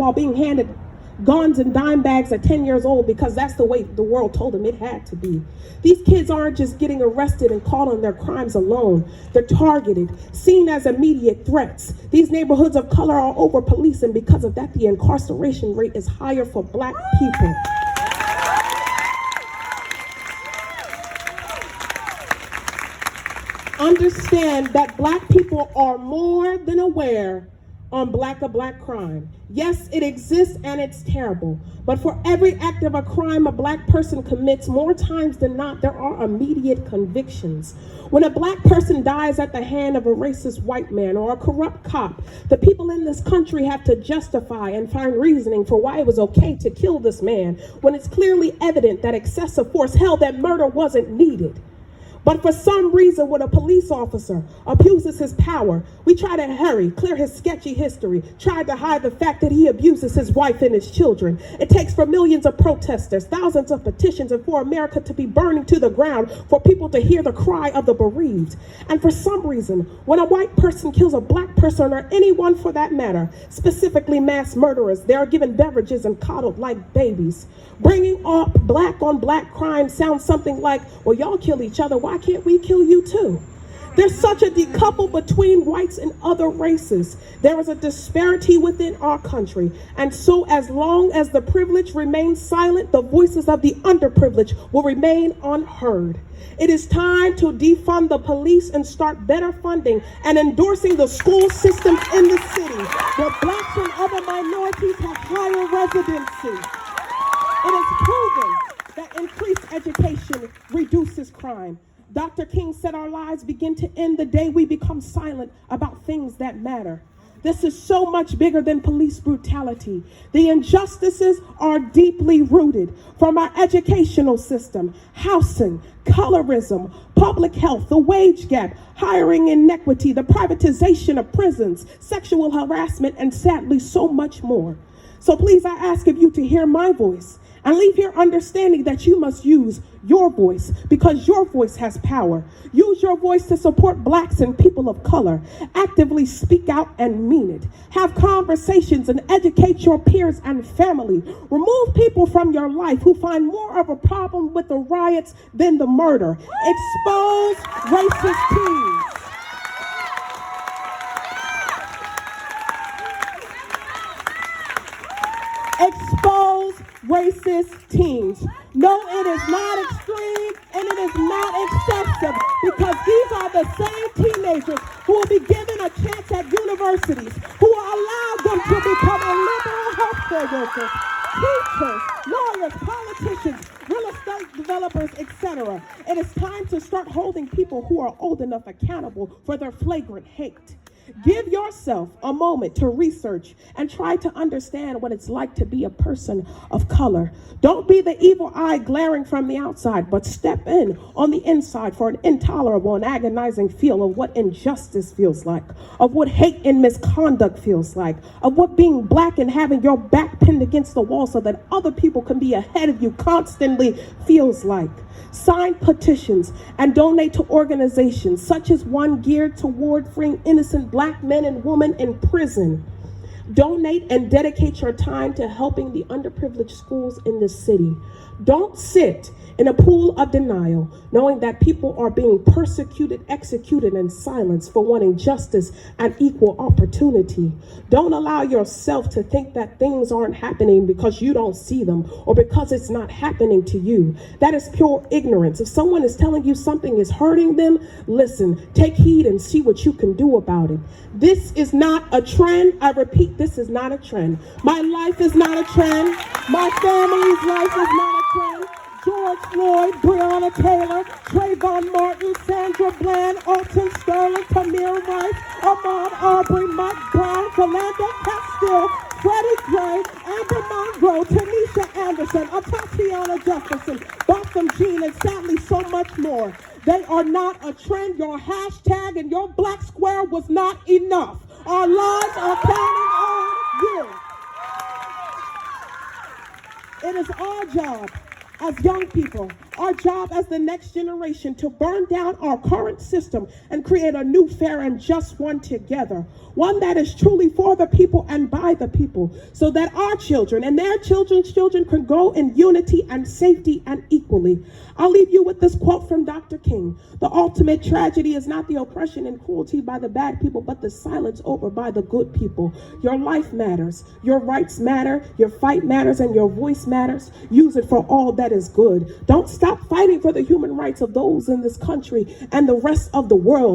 while being handed guns and dime bags at 10 years old because that's the way the world told them it had to be. These kids aren't just getting arrested and caught on their crimes alone. They're targeted, seen as immediate threats. These neighborhoods of color are over-policed, and because of that, the incarceration rate is higher for Black people. Understand that Black people are more than aware on black crime. Yes, it exists and it's terrible. But for every act of a crime a Black person commits, more times than not, there are immediate convictions. When a Black person dies at the hand of a racist white man or a corrupt cop, the people in this country have to justify and find reasoning for why it was okay to kill this man when it's clearly evident that excessive force, hell, that murder wasn't needed. But for some reason, when a police officer abuses his power, we try to hurry, clear his sketchy history, try to hide the fact that he abuses his wife and his children. It takes for millions of protesters, thousands of petitions, and for America to be burning to the ground for people to hear the cry of the bereaved. And for some reason, when a white person kills a Black person, or anyone for that matter, specifically mass murderers, they are given beverages and coddled like babies. Bringing up Black on Black crime sounds something like, well, y'all kill each other, why can't we kill you too? There's such a decouple between whites and other races. There is a disparity within our country. And so as long as the privileged remain silent, the voices of the underprivileged will remain unheard. It is time to defund the police and start better funding and endorsing the school systems in the city where Blacks and other minorities have higher residency. It is proven that increased education reduces crime. Dr. King said our lives begin to end the day we become silent about things that matter. This is so much bigger than police brutality. The injustices are deeply rooted, from our educational system, housing, colorism, public health, the wage gap, hiring inequity, the privatization of prisons, sexual harassment, and sadly so much more. So please, I ask of you to hear my voice and leave here understanding that you must use your voice because your voice has power. Use your voice to support Blacks and people of color. Actively speak out and mean it. Have conversations and educate your peers and family. Remove people from your life who find more of a problem with the riots than the murder. Expose racist teens. Expose racist teens. No, it is not extreme and it is not excessive, because these are the same teenagers who will be given a chance at universities, who will allow them to become a liberal healthcare workers, teachers, lawyers, politicians, real estate developers, etc. It is time to start holding people who are old enough accountable for their flagrant hate. Give yourself a moment to research and try to understand what it's like to be a person of color. Don't be the evil eye glaring from the outside, but step in on the inside for an intolerable and agonizing feel of what injustice feels like, of what hate and misconduct feels like, of what being Black and having your back pinned against the wall so that other people can be ahead of you constantly feels like. Sign petitions and donate to organizations such as one geared toward freeing innocent Black men and women in prison. Donate and dedicate your time to helping the underprivileged schools in this city. Don't sit in a pool of denial, knowing that people are being persecuted, executed, and silenced for wanting justice and equal opportunity. Don't allow yourself to think that things aren't happening because you don't see them or because it's not happening to you. That is pure ignorance. If someone is telling you something is hurting them, listen, take heed and see what you can do about it. This is not a trend. I repeat, this is not a trend. My life is not a trend. My family's life is not a trend. George Floyd, Breonna Taylor, Trayvon Martin, Sandra Bland, Alton Sterling, Tamir Rice, Ahmaud Arbery, Mike Brown, Philando Castile, Freddie Gray, Amber Monroe, Tanisha Anderson, Tatiana Jefferson, Botham Jean, and sadly so much more. They are not a trend. Your hashtag and your black square was not enough. Our lives are counting on you. It is our job as young people, our job as the next generation to burn down our current system and create a new, fair, and just one together. One that is truly for the people and by the people, so that our children and their children's children can go in unity and safety and equally. I'll leave you with this quote from Dr. King. The ultimate tragedy is not the oppression and cruelty by the bad people, but the silence over by the good people. Your life matters. Your rights matter. Your fight matters, and your voice matters. Use it for all that is good. Don't stop fighting for the human rights of those in this country and the rest of the world.